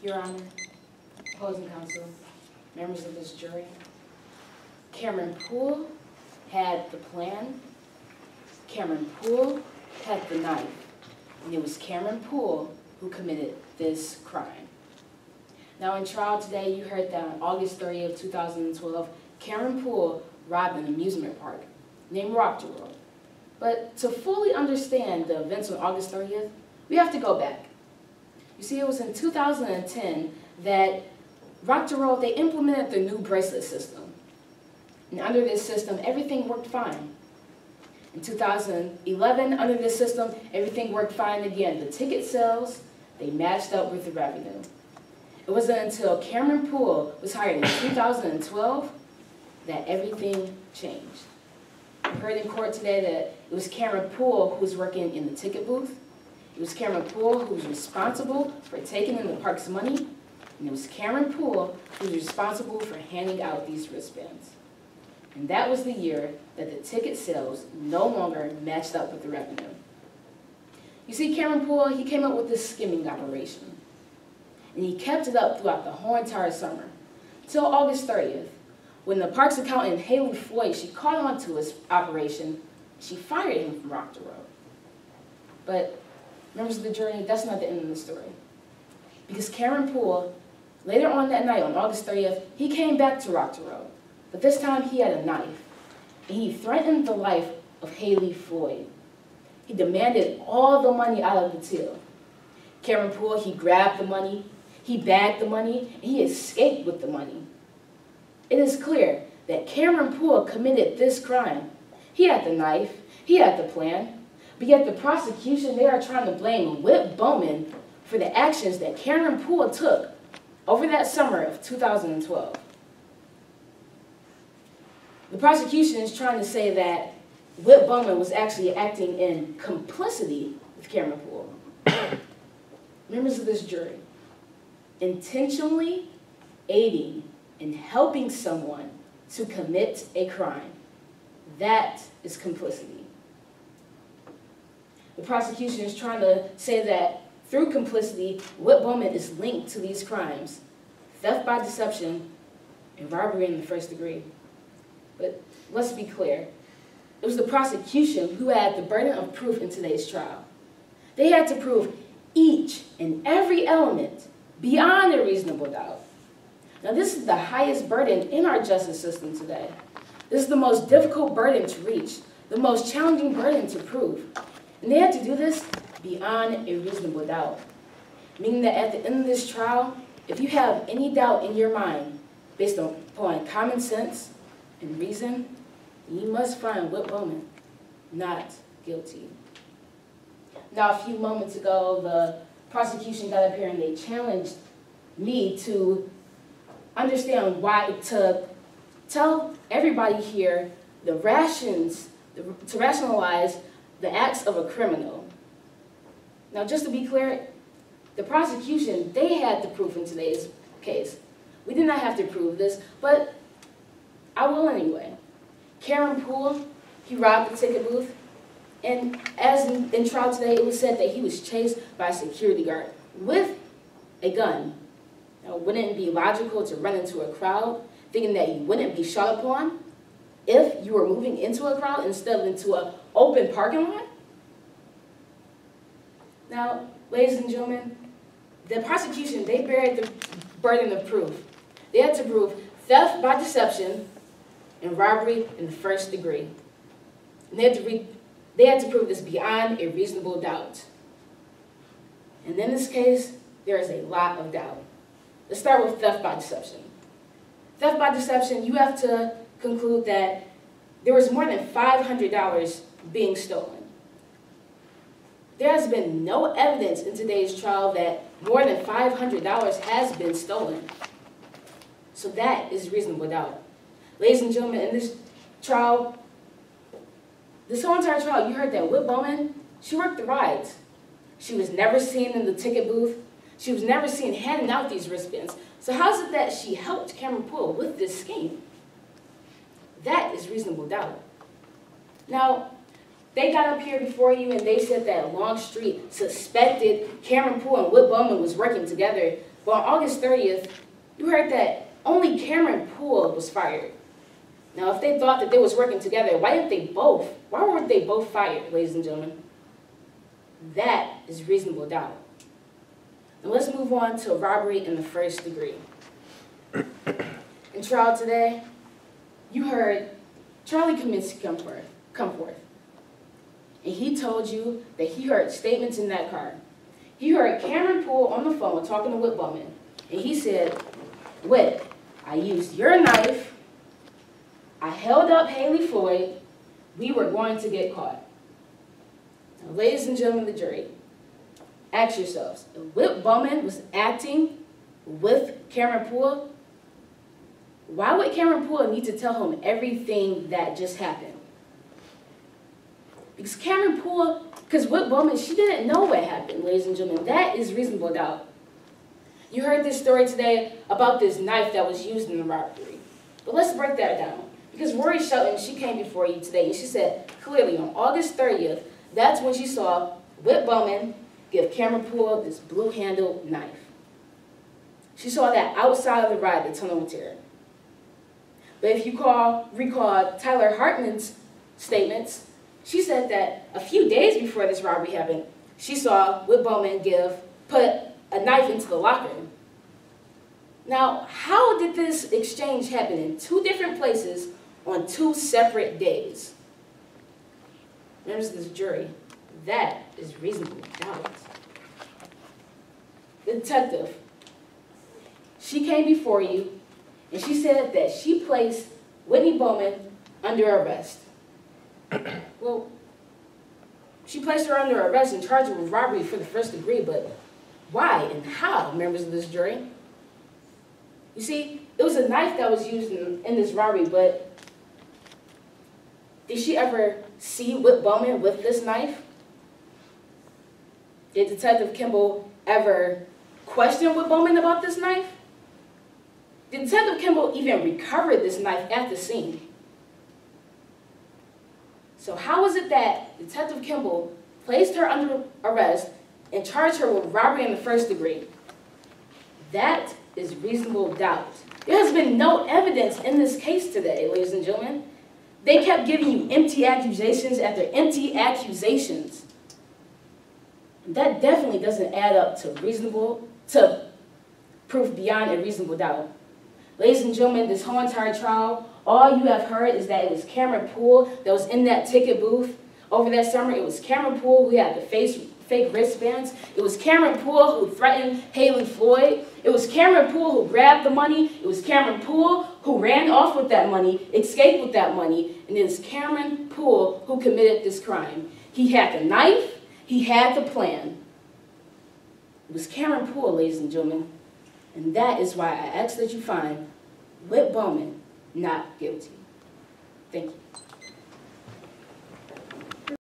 Your Honor, opposing counsel, members of this jury, Cameron Poole had the plan, Cameron Poole had the knife, and it was Cameron Poole who committed this crime. Now in trial today, you heard that on August 30th, 2012, Cameron Poole robbed an amusement park named Rock-to-World. But to fully understand the events on August 30th, we have to go back. You see, it was in 2010 that Rock-to-World, they implemented the new bracelet system. And under this system, everything worked fine. In 2011, under this system, everything worked fine again. The ticket sales, they matched up with the revenue. It wasn't until Cameron Poole was hired in 2012 that everything changed. We heard in court today that it was Cameron Poole who was working in the ticket booth. It was Cameron Poole who was responsible for taking in the park's money. And it was Cameron Poole who was responsible for handing out these wristbands. And that was the year that the ticket sales no longer matched up with the revenue. You see, Cameron Poole, he came up with this skimming operation. And he kept it up throughout the whole entire summer, till August 30th, when the park's accountant, Haley Floyd, she caught on to his operation. She fired him from Rock-to-World. But members of the jury, that's not the end of the story. Because Cameron Poole, later on that night, on August 30th, he came back to Rock-to-World. But this time he had a knife, and he threatened the life of Haley Floyd. He demanded all the money out of the till. Cameron Poole, he grabbed the money, he bagged the money, and he escaped with the money. It is clear that Cameron Poole committed this crime. He had the knife, he had the plan, but yet the prosecution, they are trying to blame Whit Bowman for the actions that Cameron Poole took over that summer of 2012. The prosecution is trying to say that Whit Bowman was actually acting in complicity with Cameron Poole. Members of this jury, intentionally aiding and helping someone to commit a crime, that is complicity. The prosecution is trying to say that through complicity, Whit Bowman is linked to these crimes: theft by deception and robbery in the first degree. But let's be clear, it was the prosecution who had the burden of proof in today's trial. They had to prove each and every element beyond a reasonable doubt. Now, this is the highest burden in our justice system today. This is the most difficult burden to reach, the most challenging burden to prove. And they had to do this beyond a reasonable doubt, meaning that at the end of this trial, if you have any doubt in your mind based upon common sense and reason, you must find Whit Bowman not guilty. Now, a few moments ago, the prosecution got up here and they challenged me to understand why, to tell everybody here to rationalize the acts of a criminal. Now, just to be clear, the prosecution, they had the proof in today's case. We did not have to prove this, but I will anyway. Cameron Poole, he robbed the ticket booth, and as in trial today, it was said that he was chased by a security guard with a gun. Now, wouldn't it be logical to run into a crowd thinking that you wouldn't be shot upon if you were moving into a crowd instead of into an open parking lot? Now, ladies and gentlemen, the prosecution, they bear the burden of proof. They had to prove theft by deception and robbery in the first degree. And they had to prove this beyond a reasonable doubt. And in this case, there is a lot of doubt. Let's start with theft by deception. Theft by deception, you have to conclude that there was more than $500 being stolen. There has been no evidence in today's trial that more than $500 has been stolen. So that is reasonable doubt. Ladies and gentlemen, in this trial, this whole entire trial, you heard that Whit Bowman, she worked the rides. She was never seen in the ticket booth. She was never seen handing out these wristbands. So how is it that she helped Cameron Poole with this scheme? That is reasonable doubt. Now, They got up here before you and they said that Longstreet suspected Cameron Poole and Whit Bowman was working together. But on August 30th, you heard that only Cameron Poole was fired. Now, if they thought that they was working together, why weren't they both fired, ladies and gentlemen? That is reasonable doubt. Now let's move on to robbery in the first degree. In trial today, you heard Charlie Kaminsky come forth. And he told you that he heard statements in that car. He heard Cameron Poole on the phone talking to Whit Bowman. And he said, Whit, I used your knife, I held up Haley Floyd, we were going to get caught. Now, ladies and gentlemen of the jury, ask yourselves, if Whit Bowman was acting with Cameron Poole, why would Cameron Poole need to tell him everything that just happened? Because Whit Bowman, she didn't know what happened, ladies and gentlemen. That is reasonable doubt. You heard this story today about this knife that was used in the robbery. But let's break that down. Because Rory Shelton, she came before you today, and she said clearly on August 30th, that's when she saw Whit Bowman give Cameron Poole this blue-handled knife. She saw that outside of the ride, the tunnel of terror. But if you recall Tyler Hartman's statements, she said that a few days before this robbery happened, she saw Whit Bowman put a knife into the locker. Now, how did this exchange happen in two different places on two separate days? Members of this jury, that is reasonable doubt. The detective, she came before you, and she said that she placed Whitney Bowman under arrest. Well, she placed her under arrest and charged her with robbery for the first degree, but why and how, members of this jury? You see, it was a knife that was used in this robbery, but did she ever see Whit Bowman with this knife? Did Detective Kimball ever question Whit Bowman about this knife? Did Detective Kimball even recover this knife at the scene? So how was it that Detective Kimball placed her under arrest and charged her with robbery in the first degree? That is reasonable doubt. There has been no evidence in this case today, ladies and gentlemen. They kept giving you empty accusations after empty accusations. That definitely doesn't add up to proof beyond a reasonable doubt. Ladies and gentlemen, this whole entire trial, all you have heard is that it was Cameron Poole that was in that ticket booth over that summer. It was Cameron Poole who had the fake wristbands. It was Cameron Poole who threatened Haley Floyd. It was Cameron Poole who grabbed the money. It was Cameron Poole who ran off with that money, escaped with that money. And it is Cameron Poole who committed this crime. He had the knife. He had the plan. It was Cameron Poole, ladies and gentlemen. And that is why I ask that you find Whit Bowman not guilty. Thank you.